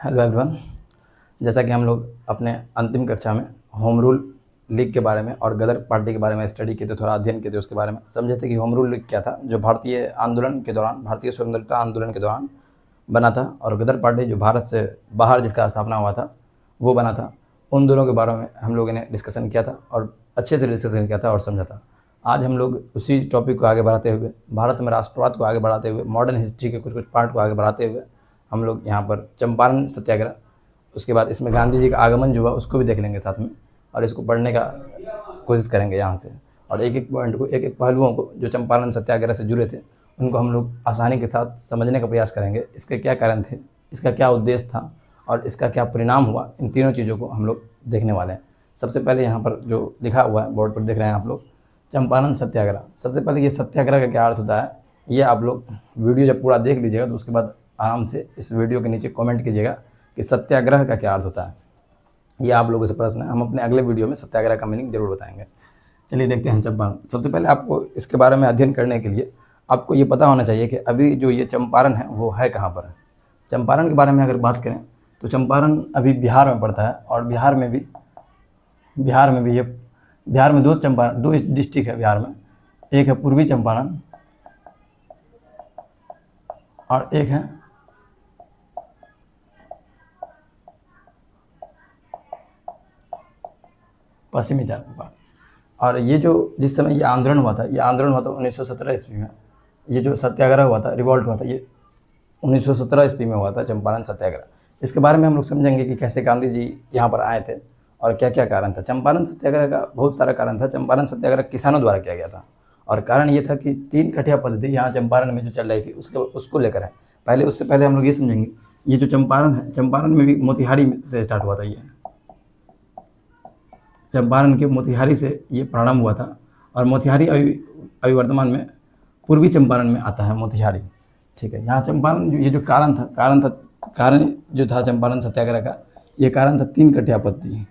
Hello everyone. जैसा कि हम लोग अपने अंतिम कक्षा में होम रूल लीग के बारे में और गदर पार्टी के बारे में स्टडी किए थे, थोड़ा अध्ययन किए थे, उसके बारे में समझे थे कि होम रूल लीग क्या था, जो भारतीय आंदोलन के दौरान, भारतीय स्वतंत्रता आंदोलन के दौरान बना था, और गदर पार्टी जो भारत से बाहर जिसका स्थापना हुआ था वो बना था। उन दोनों के बारे में हम लोगों ने डिस्कशन किया था और अच्छे से डिस्कशन किया था और समझा था। आज हम लोग उसी टॉपिक को आगे बढ़ाते हुए, भारत में राष्ट्रवाद को आगे बढ़ाते हुए, मॉडर्न हिस्ट्री के कुछ कुछ पार्ट को आगे बढ़ाते हुए हम लोग यहाँ पर चंपारण सत्याग्रह, उसके बाद इसमें गांधी जी का आगमन जो हुआ उसको भी देख लेंगे साथ में, और इसको पढ़ने का कोशिश करेंगे यहाँ से। और एक एक पॉइंट को, एक एक पहलुओं को जो चंपारण सत्याग्रह से जुड़े थे उनको हम लोग आसानी के साथ समझने का प्रयास करेंगे। इसके क्या कारण थे, इसका क्या उद्देश्य था और इसका क्या परिणाम हुआ, इन तीनों चीज़ों को हम लोग देखने वाले हैं। सबसे पहले यहाँ पर जो लिखा हुआ है बोर्ड पर देख रहे हैं आप लोग, चंपारण सत्याग्रह। सबसे पहले ये सत्याग्रह का क्या अर्थ होता है, ये आप लोग वीडियो जब पूरा देख लीजिएगा तो उसके बाद आराम से इस वीडियो के नीचे कमेंट कीजिएगा कि सत्याग्रह का क्या अर्थ होता है। ये आप लोगों से प्रश्न है, हम अपने अगले वीडियो में सत्याग्रह का मीनिंग जरूर बताएंगे। चलिए देखते हैं चंपारण। सबसे पहले आपको इसके बारे में अध्ययन करने के लिए आपको ये पता होना चाहिए कि अभी जो ये चंपारण है वो है कहाँ पर है। चंपारण के बारे में अगर बात करें तो चंपारण अभी बिहार में पड़ता है, और बिहार में भी ये बिहार में दो डिस्ट्रिक्ट है बिहार में। एक है पूर्वी चंपारण और एक है पश्चिमी चंपारण। और ये जो जिस समय ये आंदोलन हुआ था, 1917 ईस्वी में। ये जो सत्याग्रह हुआ था, रिवॉल्ट हुआ था, ये 1917 ईस्वी में हुआ था, चंपारण सत्याग्रह। इसके बारे में हम लोग समझेंगे कि कैसे गांधी जी यहाँ पर आए थे और क्या क्या कारण था। चंपारण सत्याग्रह का बहुत सारा कारण था। चंपारण सत्याग्रह किसानों द्वारा किया गया था, और कारण ये था कि 3 कठिया पद्धति यहाँ चंपारण में जो चल रही थी उसको लेकर है। उससे पहले हम लोग ये समझेंगे, ये जो चंपारण है, चंपारण में भी मोतिहारी से स्टार्ट हुआ था। ये चंपारण के मोतिहारी से ये प्रारंभ हुआ था, और मोतिहारी अभी वर्तमान में पूर्वी चंपारण में आता है मोतिहारी। ठीक है, यहाँ चंपारण ये जो कारण जो था चंपारण सत्याग्रह का, ये कारण था 3 कठिया पद्धति।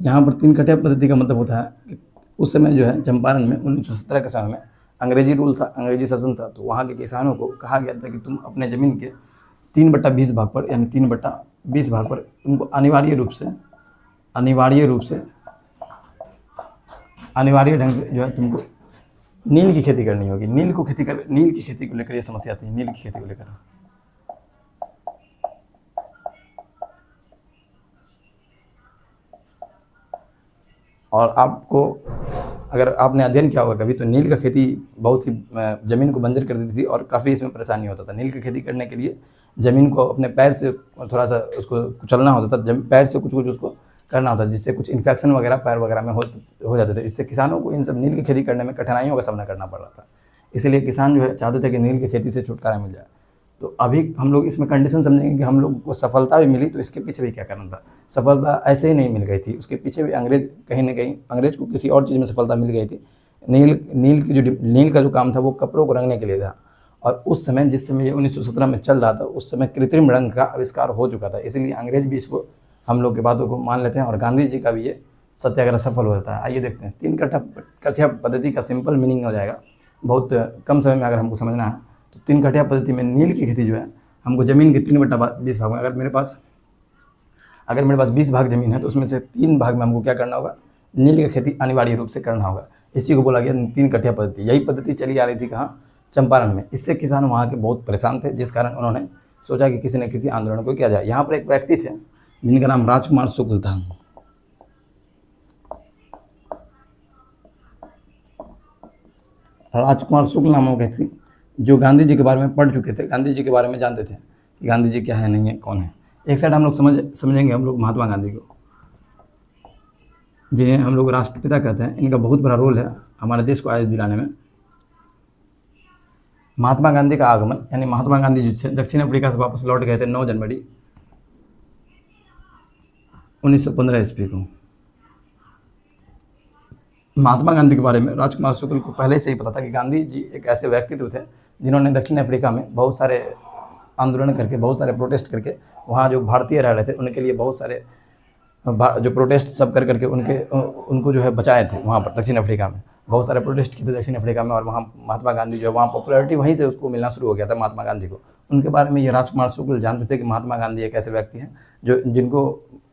यहाँ पर 3 कठिया पद्धति का मतलब होता है कि उस समय जो है चंपारण में 1917 के समय में अंग्रेजी रूल था, अंग्रेजी शासन था। तो वहाँ के किसानों को कहा गया था कि तुम अपने ज़मीन के 3/20 भाग पर, यानी 3/20 भाग पर उनको अनिवार्य ढंग से जो है तुमको नील की खेती करनी होगी। नील की खेती को लेकर ये समस्या थी, नील की खेती को लेकर। और आपको, अगर आपने अध्ययन किया होगा कभी, तो नील का खेती बहुत ही ज़मीन को बंजर कर देती थी और काफ़ी इसमें परेशानी होता था। नील की खेती करने के लिए ज़मीन को अपने पैर से थोड़ा सा उसको कुचलना होता था, पैर से कुछ उसको करना होता, जिससे कुछ इन्फेक्शन वगैरह पैर वगैरह में हो जाते थे। इससे किसानों को इन सब नील की खेती करने में कठिनाइयों का सामना करना पड़ रहा था। इसीलिए किसान जो है चाहते थे कि नील की खेती से छुटकारा मिल जाए। तो अभी हम लोग इसमें कंडीशन समझेंगे कि हम लोग को सफलता भी मिली, तो इसके पीछे भी क्या कारण था। सफलता ऐसे ही नहीं मिल गई थी, उसके पीछे भी कहीं ना कहीं अंग्रेज को किसी और चीज़ में सफलता मिल गई थी। नील का जो काम था वो कपड़ों को रंगने के लिए था, और उस समय जिस समय ये 1917 में चल रहा था, उस समय कृत्रिम रंग का आविष्कार हो चुका था। इसीलिए अंग्रेज भी इसको, हम लोग की बातों को मान लेते हैं, और गांधी जी का भी ये सत्याग्रह सफल हो जाता है। आइए देखते हैं 3 कठिया पद्धति का सिंपल मीनिंग हो जाएगा, बहुत कम समय में अगर हमको समझना है। तो 3 कठिया पद्धति में नील की खेती जो है, हमको ज़मीन के 3/20 भाग में, अगर मेरे पास 20 भाग ज़मीन है तो उसमें से 3 भाग में हमको क्या करना होगा, नील की खेती अनिवार्य रूप से करना होगा। इसी को बोला गया 3 कठिया पद्धति। यही पद्धति चली आ रही थी कहाँ, चंपारण में। इससे किसान वहाँ के बहुत परेशान थे, जिस कारण उन्होंने सोचा कि किसी न किसी आंदोलन को किया जाए। यहाँ पर एक व्यक्ति थे जिनका नाम राजकुमार शुक्ल था। राजकुमार शुक्ल नामक व्यक्ति जो गांधी जी के बारे में पढ़ चुके थे, गांधी जी के बारे में जानते थे कि गांधी जी क्या है, नहीं है, कौन है। एक साइड हम लोग समझेंगे हम लोग महात्मा गांधी को, जिन्हें हम लोग राष्ट्रपिता कहते हैं। इनका बहुत बड़ा रोल है हमारे देश को आज़ादी दिलाने में। महात्मा गांधी का आगमन, यानी महात्मा गांधी जो थे दक्षिण अफ्रीका से वापस लौट गए थे 9 जनवरी 1915 ईस्वी को। महात्मा गांधी के बारे में राजकुमार शुक्ल को पहले से ही पता था कि गांधी जी एक ऐसे व्यक्तित्व थे जिन्होंने दक्षिण अफ्रीका में बहुत सारे आंदोलन करके, बहुत सारे प्रोटेस्ट करके, वहाँ जो भारतीय रह रहे थे उनके लिए बहुत सारे जो प्रोटेस्ट सब कर करके उनको जो है बचाए थे वहाँ पर दक्षिण अफ्रीका में। बहुत सारे प्रोटेस्ट किए थे दक्षिण अफ्रीका में, और वहाँ महात्मा गांधी जो है वहाँ पॉपुलैरिटी वहीं से उसको मिलना शुरू हो गया था महात्मा गांधी को। उनके बारे में ये राजकुमार शुक्ल जानते थे कि महात्मा गांधी एक ऐसे व्यक्ति हैं जो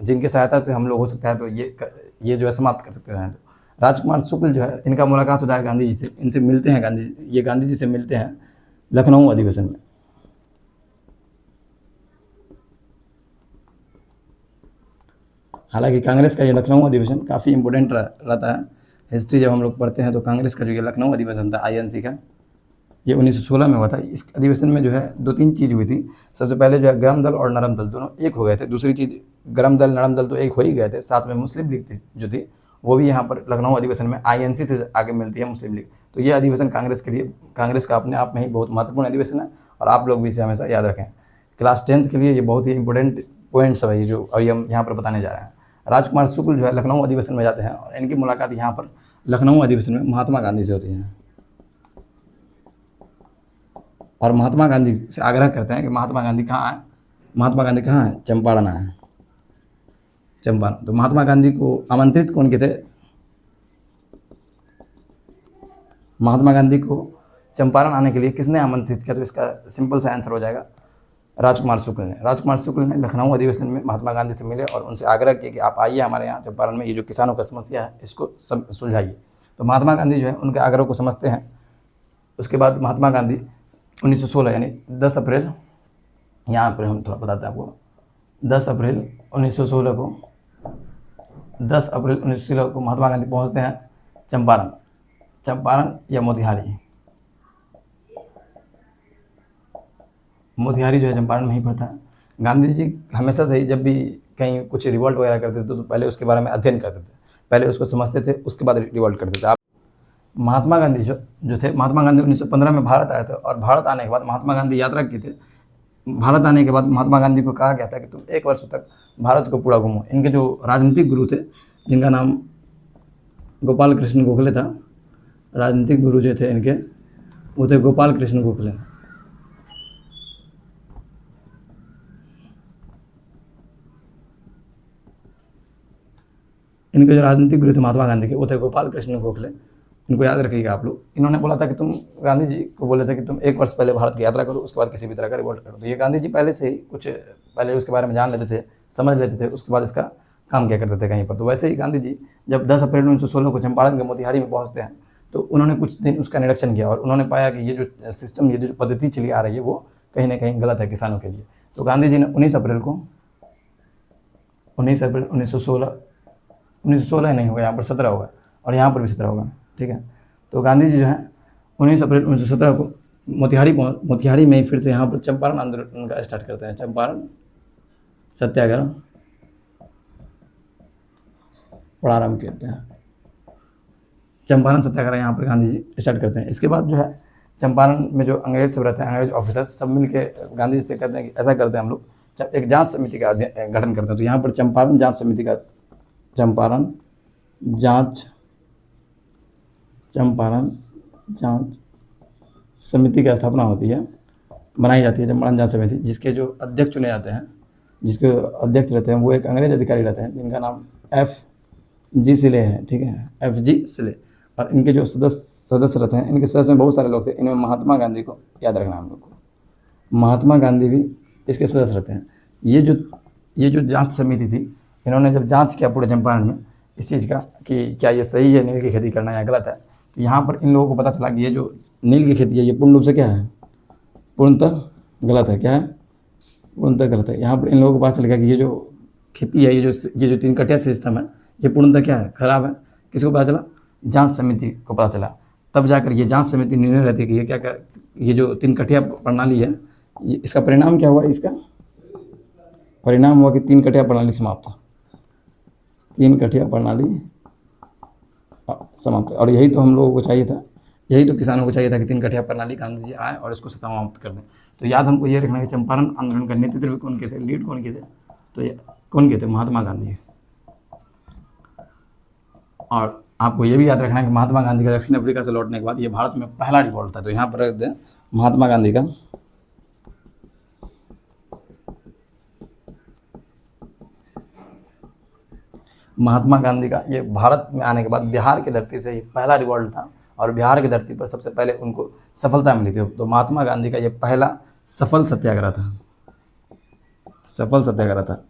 जिनके सहायता से हम लोग हो सकता है तो ये जो है समाप्त कर सकते हैं। तो राजकुमार शुक्ल जो है इनका मुलाकात होता है गांधी जी से, इनसे मिलते हैं ये गांधी जी से मिलते हैं लखनऊ अधिवेशन में। हालांकि कांग्रेस का ये लखनऊ अधिवेशन काफ़ी इंपॉर्टेंट रहता है। हिस्ट्री जब हम लोग पढ़ते हैं तो कांग्रेस का जो ये लखनऊ अधिवेशन था आईएनसी का, ये 1916 में हुआ था। इस अधिवेशन में जो है 2-3 चीज़ हुई थी। सबसे पहले जो है गर्म दल और नरम दल दोनों एक हो गए थे। दूसरी चीज़, गर्म दल नरम दल तो एक हो ही गए थे, साथ में मुस्लिम लीग थी जो थी वो भी यहाँ पर लखनऊ अधिवेशन में आईएनसी से आगे मिलती है मुस्लिम लीग। तो ये अधिवेशन कांग्रेस का अपने आप में ही बहुत महत्वपूर्ण अधिवेशन है, और आप लोग भी इसे हमेशा याद रखें। क्लास 10th के लिए ये बहुत ही इंपॉर्टेंट पॉइंट्स है ये जो अभी हम यहाँ पर बताने जा रहे हैं। राजकुमार शुक्ल जो है लखनऊ अधिवेशन में जाते हैं, और इनकी मुलाकात यहाँ पर लखनऊ अधिवेशन में महात्मा गांधी से होती है, और महात्मा गांधी से आग्रह करते हैं कि महात्मा गांधी कहाँ आए। महात्मा गांधी कहाँ है? चंपारण आए, चंपारण। तो महात्मा गांधी को आमंत्रित कौन किए थे? महात्मा गांधी को चंपारण आने के लिए किसने आमंत्रित किया? तो इसका सिंपल सा आंसर हो जाएगा राजकुमार शुक्ल ने। राजकुमार शुक्ल ने लखनऊ अधिवेशन में महात्मा गांधी से मिले और उनसे आग्रह किया कि आप आइए हमारे यहाँ चंपारण में, ये जो किसानों का समस्या है इसको सुलझाइए। तो महात्मा गांधी जो है उनके आग्रह को समझते हैं। उसके बाद महात्मा गांधी 1916 यानी 10 अप्रैल, यहाँ पर हम थोड़ा बताते हैं आपको, 10 अप्रैल 1916 को 10 अप्रैल 1916 को महात्मा गांधी पहुँचते हैं चंपारण या मोतिहारी। मोतिहारी जो है चंपारण में ही पड़ता है। गांधी जी हमेशा से ही जब भी कहीं कुछ रिवॉल्ट वगैरह करते थे तो पहले उसके बारे में अध्ययन करते थे, पहले उसको समझते थे, उसके बाद रिवॉल्ट करते थे। आप महात्मा गांधी जो थे, महात्मा गांधी 1915 में भारत आए थे, और भारत आने के बाद महात्मा गांधी यात्रा की थे। भारत आने के बाद महात्मा गांधी को कहा गया था कि तुम 1 वर्ष तक भारत को पूरा घूमो। इनके जो राजनीतिक गुरु थे, जिनका नाम गोपाल कृष्ण गोखले था, राजनीतिक गुरु जो थे इनके वो थे गोपाल कृष्ण गोखले। इनके जो राजनीतिक गुरु थे महात्मा गांधी के वो थे गोपाल कृष्ण गोखले। इनको याद रखिएगा आप लोग। इन्होंने बोला था कि तुम, गांधी जी को बोले थे कि तुम 1 वर्ष पहले भारत की यात्रा करो, उसके बाद किसी भी तरह का रिवॉल्ट करो। तो ये गांधी जी पहले से ही कुछ पहले उसके बारे में जान लेते थे, समझ लेते थे, उसके बाद इसका काम किया करते थे कहीं पर। तो वैसे ही गांधी जी जब 10 अप्रैल 1916 को चंपारण के मोतिहारी में पहुँचते हैं तो उन्होंने कुछ दिन उसका निरीक्षण किया, और उन्होंने पाया कि ये जो सिस्टम, ये जो पद्धति चली आ रही है वो कहीं ना कहीं गलत है किसानों के लिए। तो गांधी जी ने 19 अप्रैल 1916 ही नहीं होगा, यहाँ पर 17 होगा, और यहाँ पर भी 17 होगा, ठीक है। तो गांधी जी जो है 19 अप्रैल 1917 को मोतिहारी में ही फिर से यहाँ पर चंपारण आंदोलन का स्टार्ट करते हैं। चंपारण सत्याग्रह प्रारंभ करते हैं। चंपारण सत्याग्रह यहाँ पर गांधी जी स्टार्ट करते हैं। इसके बाद जो है चंपारण में जो अंग्रेज सब रहते हैं, अंग्रेज ऑफिसर सब मिल के गांधी जी से कहते हैं कि ऐसा करते हैं हम लोग, एक जांच समिति का गठन करते हैं। तो यहाँ पर चंपारण जांच समिति की स्थापना होती है, बनाई जाती है चंपारण जांच समिति, जिसके जो अध्यक्ष चुने जाते हैं, जिसके अध्यक्ष रहते हैं वो एक अंग्रेज अधिकारी रहते हैं जिनका नाम FG सिले है, ठीक है, FG सिले। और इनके जो सदस्य रहते हैं, इनके सदस्य में बहुत सारे लोग थे। इनमें महात्मा गांधी को याद रखना हम लोग को, महात्मा गांधी भी इसके सदस्य रहते हैं। ये जो जांच समिति थी, इन्होंने जब जांच किया पूरे चंपारण में इस चीज़ का कि क्या ये सही है नील की खेती करना या गलत है, तो यहाँ पर इन लोगों को पता चला कि ये जो नील की खेती है ये पूर्ण रूप से क्या है, पूर्णतः गलत है। क्या है? पूर्णतः गलत है। यहाँ पर इन लोगों को पता चल गया कि ये जो खेती है, ये जो 3 कटिया सिस्टम है, ये पूर्णतः क्या है, खराब है। किसको पता चला? जांच समिति को पता चला। तब जाकर ये जांच समिति निर्णय लेती है कि ये क्या कर, ये जो 3 कटिया प्रणाली है, इसका परिणाम क्या हुआ? इसका परिणाम हुआ कि 3 कटिया प्रणाली समाप्त। 3 कटिया प्रणाली समाप्त। और यही तो हम लोगों को चाहिए था, यही तो किसानों को चाहिए था कि 3 कटिया प्रणाली गांधी जी आए और इसको समाप्त कर दें। तो याद हमको ये रखना कि चंपारण आंदोलन का नेतृत्व कौन किए थे, लीड कौन किए थे? तो ये कौन किए थे? महात्मा गांधी। और आपको ये भी याद रखना है कि महात्मा गांधी का दक्षिण अफ्रीका से लौटने के बाद ये भारत में पहला रिवॉल्ट था। तो यहाँ पर रख दें महात्मा गांधी का महात्मा गांधी का ये भारत में आने के बाद बिहार की धरती से ये पहला रिवॉल्ट था और बिहार की धरती पर सबसे पहले उनको सफलता मिली थी। तो महात्मा गांधी का ये पहला सफल सत्याग्रह था, सफल सत्याग्रह था।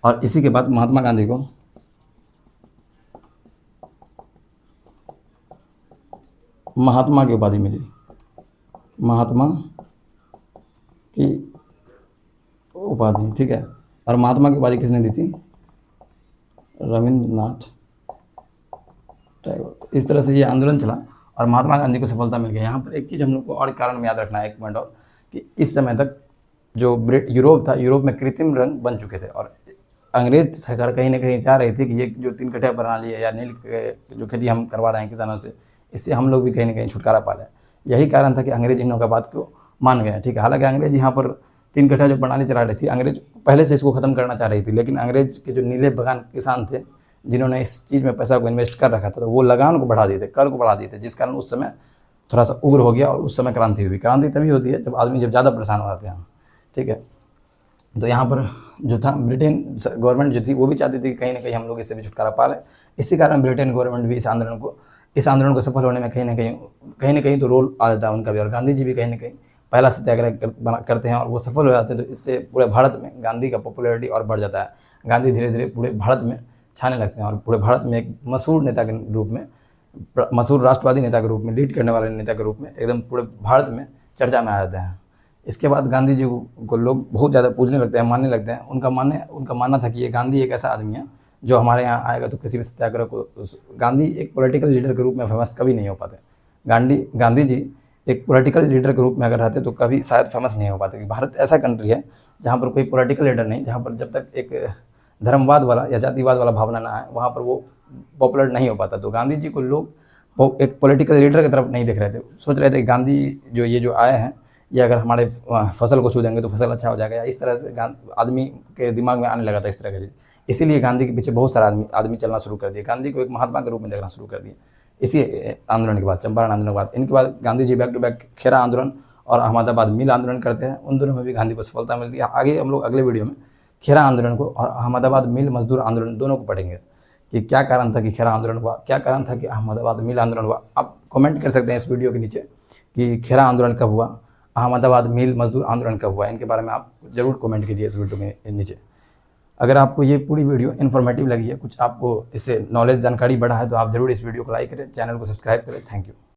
और इसी के बाद महात्मा गांधी को महात्मा की उपाधि मिली, महात्मा की उपाधि, ठीक है। और महात्मा की उपाधि किसने दी थी? रविंद्रनाथ टैगोर। इस तरह से ये आंदोलन चला और महात्मा गांधी को सफलता मिल गई। यहाँ पर एक चीज़ हम लोग को और कारण में याद रखना है, एक पॉइंट और, कि इस समय तक जो यूरोप था, यूरोप में कृत्रिम रंग बन चुके थे और अंग्रेज सरकार कहीं ना कहीं चाह रही थी कि ये जो 3 कट्ठा प्रणाली है या नील जो खेती हम करवा रहे हैं किसानों से, इससे हम लोग भी कहीं ना कहीं छुटकारा पा लें। यही कारण था कि अंग्रेज इन लोगों का बात को मान गए, ठीक है। हालांकि अंग्रेज यहाँ पर 3 कट्ठा जो प्रणाली चला रही थी, अंग्रेज पहले से इसको ख़त्म करना चाह रही थी, लेकिन अंग्रेज के जो नीले बगान किसान थे जिन्होंने इस चीज़ में पैसा को इन्वेस्ट कर रखा था, तो वो लगान को बढ़ा दिए थे, कर को बढ़ा दिए थे, जिस कारण उस समय थोड़ा सा उग्र हो गया और उस समय क्रांति हुई। क्रांति तभी होती है जब आदमी जब ज़्यादा परेशान हो जाते हैं, ठीक है। तो यहाँ पर जो था ब्रिटेन गवर्नमेंट जो थी वो भी चाहती थी कि कहीं ना कहीं हम लोग इससे भी छुटकारा पा लें। इसी कारण ब्रिटेन गवर्नमेंट भी इस आंदोलन को सफल होने में कहीं ना कहीं तो रोल आ जाता है उनका भी। और गांधी जी भी कहीं ना कहीं पहला सत्याग्रह करते हैं और वो सफल हो जाते हैं, तो इससे पूरे भारत में गांधी का पॉपुलैरिटी और बढ़ जाता है। गांधी धीरे धीरे पूरे भारत में छाने लगते हैं और पूरे भारत में एक मशहूर नेता के रूप में, मशहूर राष्ट्रवादी नेता के रूप में, लीड करने वाले नेता के रूप में एकदम पूरे भारत में चर्चा में आ जाते हैं। इसके बाद गांधी जी को लोग बहुत ज़्यादा पूजने लगते हैं, मानने लगते हैं। उनका मानना था कि ये गांधी एक ऐसा आदमी है जो हमारे यहाँ आएगा तो किसी भी सत्याग्रह को, गांधी एक पॉलिटिकल लीडर के रूप में फेमस कभी नहीं हो पाते। गांधी जी एक पॉलिटिकल लीडर के रूप में अगर रहते तो कभी शायद फेमस नहीं हो पाते, क्योंकि भारत ऐसा कंट्री है जहाँ पर कोई पॉलिटिकल लीडर नहीं, जहाँ पर जब तक एक धर्मवाद वाला या जातिवाद वाला भावना ना आए वहाँ पर वो पॉपुलर नहीं हो पाता। तो गांधी जी को लोग एक पॉलिटिकल लीडर की तरफ नहीं देख रहे थे, सोच रहे थे गांधी जो आए हैं ये अगर हमारे फसल को छू देंगे तो फसल अच्छा हो जाएगा, या इस तरह से आदमी के दिमाग में आने लगा था इस तरह का चीज़। इसीलिए गांधी के पीछे बहुत सारा आदमी चलना शुरू कर दिए, गांधी को एक महात्मा के रूप में देखना शुरू कर दिए। इसी आंदोलन के बाद, चंपारण आंदोलन के बाद, इनके बाद Gandhi ji back to back खेरा आंदोलन और अहमदाबाद मिल आंदोलन करते हैं। उन दोनों में भी गांधी को सफलता मिलती है। आगे हम लोग अगले वीडियो में खेरा आंदोलन को और अहमदाबाद मिल मजदूर आंदोलन दोनों को पढ़ेंगे कि क्या कारण था कि खेरा आंदोलन हुआ, क्या कारण था कि अहमदाबाद मिल आंदोलन हुआ। आप कमेंट कर सकते हैं इस वीडियो के नीचे कि खेरा आंदोलन कब हुआ, अहमदाबाद मिल मजदूर आंदोलन कब हुआ। इनके बारे में आप ज़रूर कमेंट कीजिए इस वीडियो के नीचे। अगर आपको ये पूरी वीडियो इन्फॉर्मेटिव लगी है, कुछ आपको इससे नॉलेज जानकारी बढ़ा है, तो आप ज़रूर इस वीडियो को लाइक करें, चैनल को सब्सक्राइब करें। Thank you.